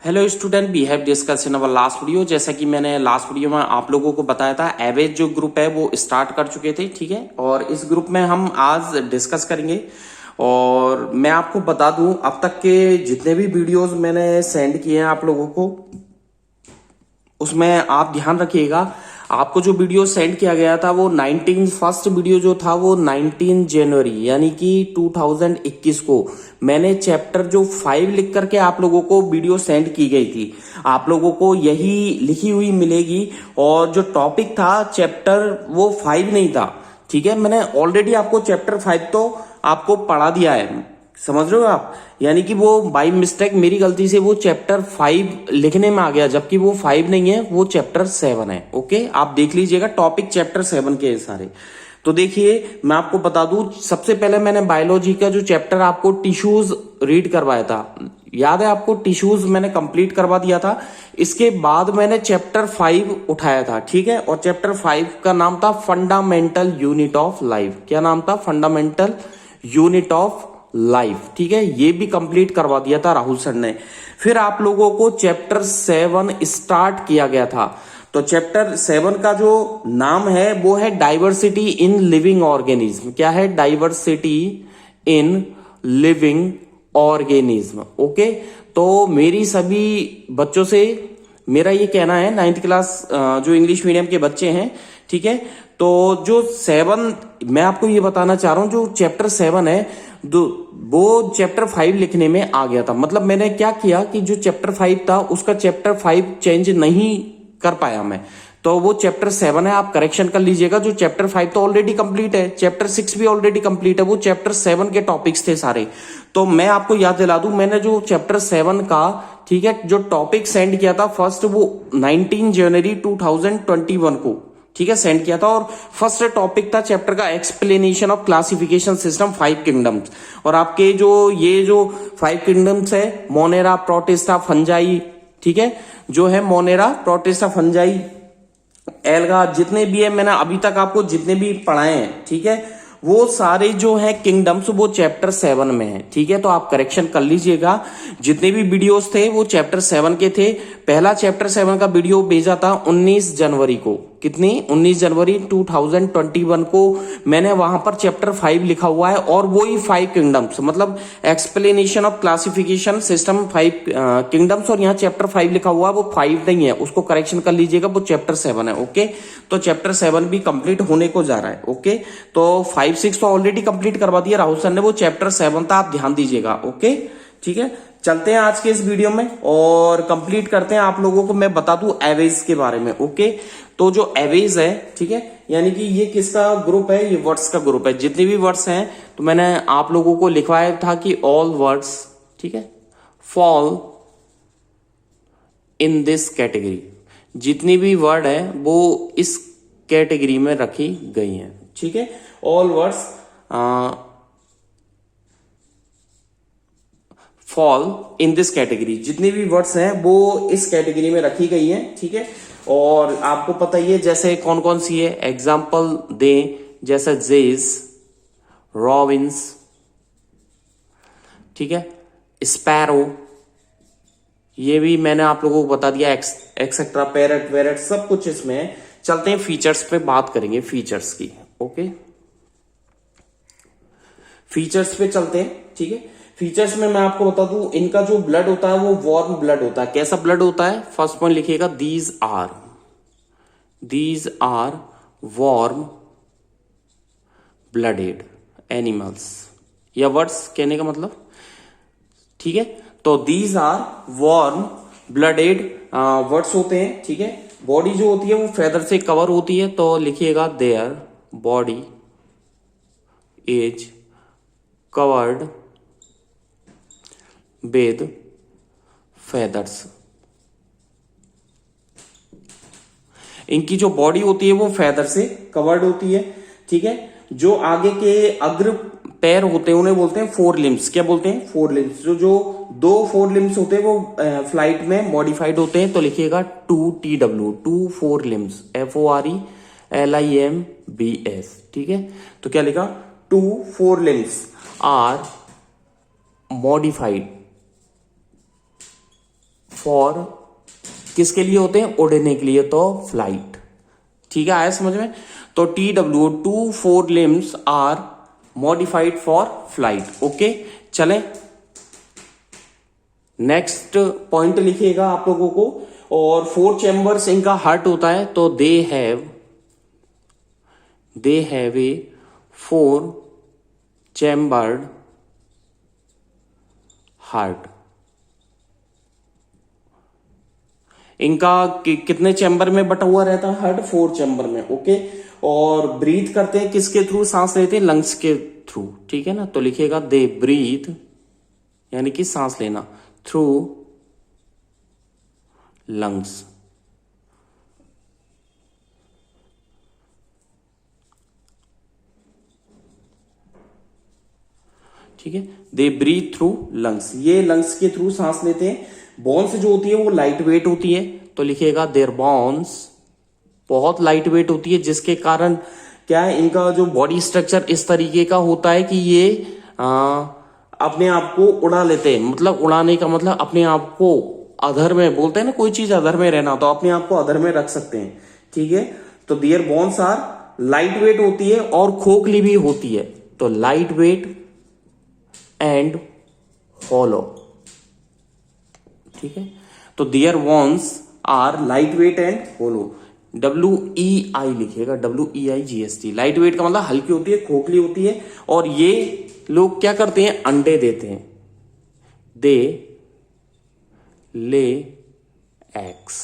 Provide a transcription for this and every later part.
Hello student, we have discuss in our last video. जैसा कि मैंने लास्ट वीडियो में आप लोगों को बताया था, एवेज जो ग्रुप है वो स्टार्ट कर चुके थे, ठीक है। और इस ग्रुप में हम आज डिस्कस करेंगे। और मैं आपको बता दूं, अब तक के जितने भी वीडियोस मैंने सेंड किए हैं आप लोगों को, उसमें आप ध्यान रखिएगा, आपको जो वीडियो सेंड किया गया था वो 19 फर्स्ट वीडियो जो था वो 19 जनवरी यानी कि 2021 को मैंने चैप्टर जो 5 लिख करके आप लोगों को वीडियो सेंड की गई थी। आप लोगों को यही लिखी हुई मिलेगी। और जो टॉपिक था चैप्टर वो 5 नहीं था, ठीक है। मैंने ऑलरेडी आपको चैप्टर 5 तो आपको पढ़ा दिया है, समझ रहे हो आप। यानी कि वो बाई मिस्टेक मेरी गलती से वो चैप्टर 5 लिखने में आ गया, जबकि वो 5 नहीं है, वो चैप्टर 7 है। ओके, आप देख लीजिएगा, टॉपिक चैप्टर 7 के सारे। तो देखिए, मैं आपको बता दूं, सबसे पहले मैंने बायोलॉजी का जो चैप्टर आपको टिश्यूज रीड करवाया था, याद है आपको, टिश्यूज मैंने कंप्लीट करवा दिया था। इसके बाद मैंने चैप्टर 5 उठाया था, ठीक है। और चैप्टर 5 का नाम था फंडामेंटल यूनिट ऑफ लाइफ। क्या नाम था? फंडामेंटल यूनिट ऑफ लाइफ, ठीक है। ये भी कंप्लीट करवा दिया था राहुल सर ने। फिर आप लोगों को चैप्टर 7 स्टार्ट किया गया था। तो चैप्टर 7 का जो नाम है वो है डाइवर्सिटी इन लिविंग ऑर्गेनिज्म। क्या है? Diversity in living organism. Okay, तो मेरी सभी बच्चों से मेरा ये कहना है, 9th क्लास जो इंग्लिश मीडियम के बच्चे हैं, ठीक है। तो जो 7 मैं आपको ये बताना चाह रहा हूं, जो चैप्टर 7 है वो चैप्टर 5 लिखने में आ गया था। मतलब मैंने क्या किया कि जो चैप्टर 5 था उसका चैप्टर 5 चेंज नहीं कर पाया मैं, तो वो चैप्टर 7 है, आप करेक्शन कर लीजिएगा। जो चैप्टर 5 तो ऑलरेडी कंप्लीट है, चैप्टर 6 भी ऑलरेडी कंप्लीट है, वो चैप्टर 7 के टॉपिक्स थे सारे। तो मैं आपको याद दिला दूं, मैंने जो चैप्टर 7 का, ठीक है, जो टॉपिक सेंड किया था फर्स्ट, वो 19 जनवरी 2021 को, ठीक है, सेंड किया था। और फर्स्ट टॉपिक था चैप्टर का explanation of classification system 5 kingdoms. और आपके जो ये जो 5 किंगडम्स है, मोनेरा, प्रोटिस्टा, फंजाई, ठीक है, जो है मोनेरा, प्रोटिस्टा, फंजाई, एल्गा, जितने भी है मैंने अभी तक आपको जितने भी पढ़ाए हैं, ठीक है, वो सारे जो है किंगडम्स वो चैप्टर 7 में है, ठीक है। तो आप करेक्शन कर लीजिएगा, जितने भी वीडियोस थे वो चैप्टर 7 के थे। पहला चैप्टर 7 का वीडियो भेजा था 19 जनवरी को। कितनी? 19 जनवरी 2021 को मैंने वहां पर चैप्टर 5 लिखा हुआ है। और वही 5 किंगडम्स, मतलब explanation of classification system 5 kingdoms, और यहाँ चैप्टर 5 लिखा हुआ है, वो 5 नहीं है, उसको करेक्शन कर लीजिएगा, वो चैप्टर 7 है। ओके, तो चैप्टर 7 भी कंप्लीट होने को जा रहा है। ओके, तो 5, 6 तो ऑलरेडी कंप्लीट करवा दिया राहुल सर ने, वो चैप्टर 7 था, आप ध्यान दीजिएगा। ओके, ठीक है, चलते हैं आज के इस वीडियो में और कंप्लीट करते हैं। आप लोगों को मैं बता दूं एवेज के बारे में। ओके, तो जो एवेज है, ठीक है, यानी कि ये किसका ग्रुप है? ये वर्ड्स का ग्रुप है। जितने भी वर्ड्स हैं, तो मैंने आप लोगों को लिखवाया था कि ऑल वर्ड्स, ठीक है, फॉल इन दिस कैटेगरी। जितनी भी वर्ड है वो इस कैटेगरी में रखी गई हैं, ठीक है। All words fall in this category, जितनी भी वर्ड्स हैं वो इस कैटेगरी में रखी गई हैं, ठीक है। और आपको पता ही है जैसे कौन कौन सी है, एग्जाम्पल दें, जैसे जेज, रॉबिन्स, ठीक है, स्पैरो, ये भी मैंने आप लोगों को बता दिया, एक्सेट्रा, पैरट वेरट, सब कुछ इसमें है। चलते हैं फीचर्स पे बात करेंगे, फीचर्स की। ओके, फीचर्स पे चलते हैं, ठीक है। फीचर्स में मैं आपको बता दूं, इनका जो ब्लड होता है वो वार्म ब्लड होता है। कैसा ब्लड होता है? फर्स्ट पॉइंट लिखिएगा, these are warm blooded animals. या वर्ड्स कहने का मतलब, ठीक है। तो these are warm blooded words होते हैं, ठीक है। बॉडी जो होती है वो फेदर से कवर होती है, तो लिखिएगा their body is covered with feathers. इनकी जो बॉडी होती है वो फेदर से कवर्ड होती है, ठीक है। जो आगे के अग्र पैर होते हैं उन्हें बोलते हैं 4 लिम्स। क्या बोलते हैं? 4 लिम्स। जो 2 4 लिम्स होते हैं वो फ्लाइट में मॉडिफाइड होते हैं, तो लिखिएगा 2TW, 2 4 लिम्स, FORELIMBS, ठीक है। तो क्या लिखा? 2 4 लिम्स आर मॉडिफाइड फॉर किसके लिए होते हैं? उड़ने के लिए, तो फ्लाइट। ठीक है, आया समझ में? तो TW 2 4 limbs are modified for flight. Okay, चले नेक्स्ट पॉइंट लिखिएगा आप लोगों को। और 4 चैम्बर्स इनका हार्ट होता है, तो they have a 4 chambered heart. इनका कितने चैम्बर में बटा हुआ रहता है हार्ट? 4 चैम्बर में। ओके, और ब्रीथ करते हैं किसके थ्रू? सांस लेते हैं लंग्स के थ्रू। ठीक है ना, तो लिखिएगा दे ब्रीथ यानी कि सांस लेना थ्रू लंग्स। ठीक है, दे ब्रीथ थ्रू लंग्स, ये लंग्स के थ्रू सांस लेते हैं। बोन्स जो होती है वो लाइट वेट होती है, तो लिखिएगा देयर बोन्स बहुत लाइट वेट होती है, जिसके कारण क्या है, इनका जो बॉडी स्ट्रक्चर इस तरीके का होता है कि ये अपने आप को उड़ा लेते हैं। मतलब उड़ाने का मतलब अपने आप को अधर में, बोलते हैं ना कोई चीज अधर में रहना, तो अपने आप को अधर में रख सकते हैं। ठीक है, तो their bones are light weight होती है और खोखली भी होती है, तो लाइट वेट एंड हॉलो। ठीक है, तो their bones are light weight and hollow. WEI लिखिएगा, WEIGST। लाइट वेट का मतलब हल्की होती है, खोखली होती है, और ये लोग क्या करते हैं? अंडे देते हैं। दे ले एग्स।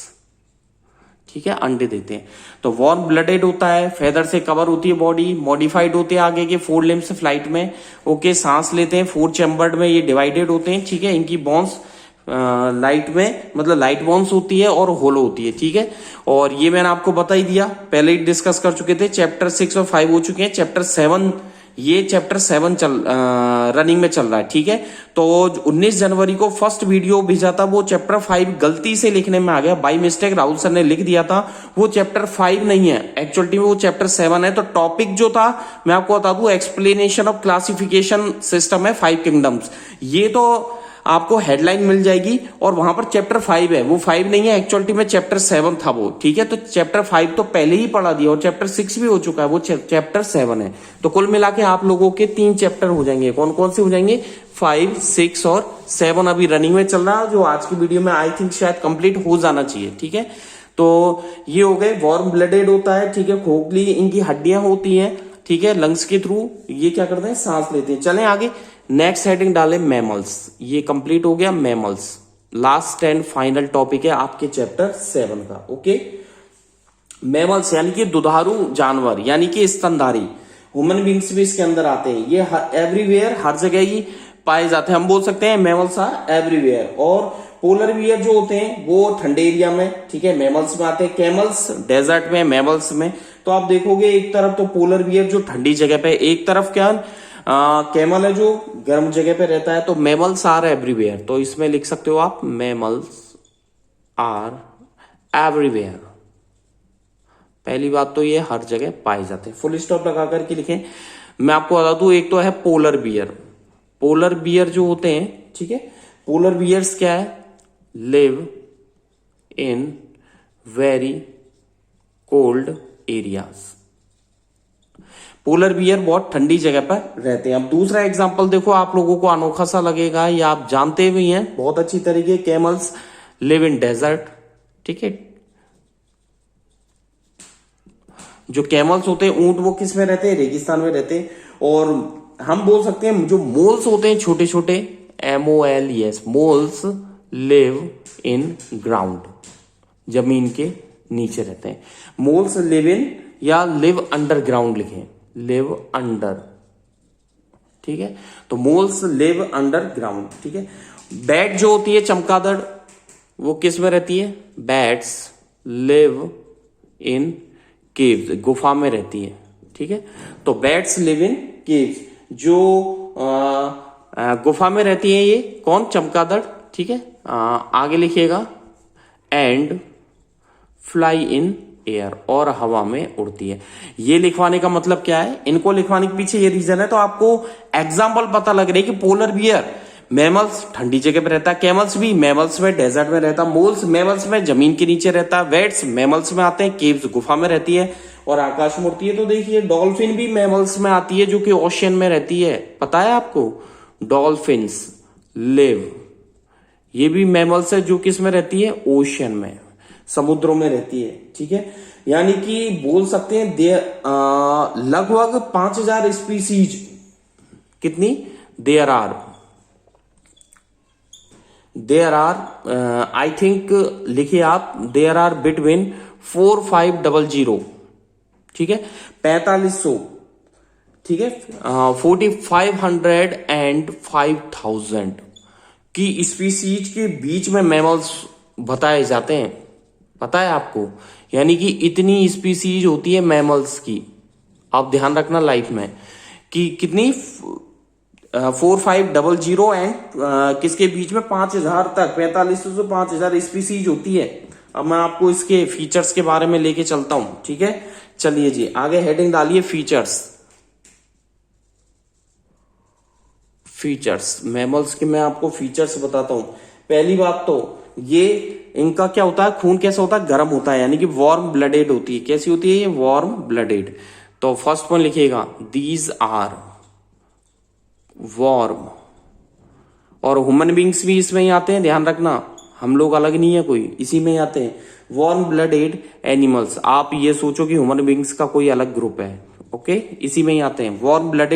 ठीक है, अंडे देते हैं। तो वार्म ब्लडेड होता है, फेदर से कवर होती है बॉडी, मॉडिफाइड होते हैं आगे के 4 लिम्स फ्लाइट में। ओके, सांस लेते हैं, 4 चैम्बर्ड में ये डिवाइडेड होते हैं। ठीक है, इनकी बोन्स लाइट में मतलब लाइट बोन्स होती है और होलो होती है। ठीक है, और ये मैंने आपको बता ही दिया, पहले ही डिस्कस कर चुके थे। चैप्टर 6 और 5 हो चुके हैं, चैप्टर 7 ये चैप्टर 7 रनिंग में चल रहा है। ठीक है, तो 19 जनवरी को फर्स्ट वीडियो भेजा था, वो चैप्टर 5 गलती से लिखने में आ गया, बाय मिस्टेक राहुल सर ने लिख दिया था। वो चैप्टर 5 नहीं है, एक्चुअली में वो चैप्टर 7 है। तो टॉपिक जो था मैं आपको बता दूं, एक्सप्लेनेशन ऑफ क्लासिफिकेशन सिस्टम है 5 किंगडम्स। ये तो आपको हेडलाइन मिल जाएगी, और वहां पर चैप्टर 5 है, वो 5 नहीं है, एक्चुअली में चैप्टर 7 था वो। ठीक है, तो चैप्टर 5 तो पहले ही पढ़ा दिया, और चैप्टर 6 भी हो चुका है, वो चैप्टर 7 है। तो कुल मिला के आप लोगों के 3 चैप्टर हो जाएंगे। कौन कौन से हो जाएंगे? 5, 6 और 7 अभी रनिंग में चल रहा है, जो आज की वीडियो में आई थिंक शायद कंप्लीट हो जाना चाहिए। ठीक है, तो ये हो गए, वार्म ब्लडेड होता है। ठीक है, खोखली इनकी हड्डियां होती हैं। ठीक है, लंग्स के थ्रू ये क्या करते हैं? सांस लेते हैं। चलें आगे, नेक्स्ट हेडिंग डालें मैमल्स। ये कंप्लीट हो गया mammals, last and final topic है आपके चैप्टर 7 का। ओके, मैमल्स यानी कि दुधारू जानवर, यानी कि स्तनधारी। ह्यूमन बींग्स भी इसके अंदर आते हैं। ये एवरीवेयर, हर जगह ही पाए जाते हैं। हम बोल सकते हैं मैमल्स आर एवरीवेयर। और पोलर बियर जो होते हैं वो ठंडे एरिया में, ठीक है, मैमल्स में आते हैं। कैमल्स डेजर्ट में, मैमल्स में। तो आप देखोगे एक तरफ तो पोलर बियर जो ठंडी जगह पे, एक तरफ क्या कैमल है जो गर्म जगह पे रहता है। तो मैमल्स आर एवरीवेयर, तो इसमें लिख सकते हो आप मैमल्स आर एवरीवेयर। पहली बात तो ये हर जगह पाए जाते हैं, फुल स्टॉप लगा करके लिखें। मैं आपको बता दूं, एक तो है पोलर बियर। पोलर बियर जो होते हैं, ठीक है, पोलर बियर्स क्या है? Live in very cold areas. Polar bear बहुत ठंडी जगह पर रहते हैं। अब दूसरा एग्जांपल देखो, आप लोगों को अनोखा सा लगेगा, या आप जानते भी हैं बहुत अच्छी तरीके। Camels live in desert. ठीक है, जो कैमल्स होते हैं ऊंट, वो किस में रहते हैं? रेगिस्तान में रहते हैं। और हम बोल सकते हैं जो मोल्स होते हैं छोटे छोटे, MOLES, moles live in ground, जमीन के नीचे रहते हैं। मोल्स लिव इन या लिव अंडरग्राउंड लिखें, लिव अंडर। ठीक है, तो मोल्स लिव अंडरग्राउंड। ठीक है, बैट जो होती है चमगादड़, वो किस में रहती है? बैट्स लिव इन केव्स, गुफा में रहती है। ठीक है, तो बैट्स लिव इन केव्स, जो गुफा में रहती है, ये कौन? चमगादड़। ठीक है, आगे लिखिएगा एंड फ्लाई इन एयर, और हवा में उड़ती है। ये लिखवाने का मतलब क्या है? इनको लिखवाने के पीछे ये रीजन है, तो आपको एग्जाम्पल पता लग रहा है कि पोलर बियर मैमल्स ठंडी जगह पे रहता है, कैमल्स भी मैमल्स में डेजर्ट में रहता है, मोल्स मैमल्स में जमीन के नीचे रहता है, वेट्स मैमल्स में आते हैं, केव्स गुफा में रहती है, और आकाश में उड़ती है। तो देखिए डॉल्फिन भी मैमल्स में आती है जो कि ओशियन में रहती है, पता है आपको। डॉल्फिन्स लिव, ये भी मैमल्स है जो किस में रहती है, ओशियन में, समुद्रों में रहती है, ठीक है। यानी कि बोल सकते हैं लगभग 5000 स्पीसीज, कितनी, देयर आर आई थिंक लिखिए आप, देयर आर बिटवीन 4500, ठीक है, 4500, ठीक है, 4500 एंड 5000 की स्पीसीज के बीच में मैमल्स बताए जाते हैं, पता है आपको। यानी कि इतनी स्पीसीज होती है मैमल्स की, आप ध्यान रखना लाइफ में कि कितनी, 4500 एंड किसके बीच में 5000 तक, 4500 से 5000 स्पीसीज होती है। अब मैं आपको इसके फीचर्स के बारे में लेके चलता हूं, ठीक है। चलिए जी आगे हेडिंग डालिए, फीचर्स मैमल्स के मैं आपको फीचर्स बताता हूं। पहली बात तो ये इनका क्या होता है, खून कैसा होता है, गर्म होता है, यानी कि वार्म ब्लडेड होती है। कैसी होती है ये, वार्म ब्लडेड। तो फर्स्ट पॉइंट लिखिएगा, दीज आर वार्म। और ह्यूमन बींग्स भी इसमें ही आते हैं, ध्यान रखना, हम लोग अलग नहीं है कोई, इसी में ही आते हैं, वार्म ब्लडेड एनिमल्स। आप ये सोचो कि ह्यूमन बींग्स का कोई अलग ग्रुप है, ओके, इसी में ही आते हैं वार्म ब्लडेड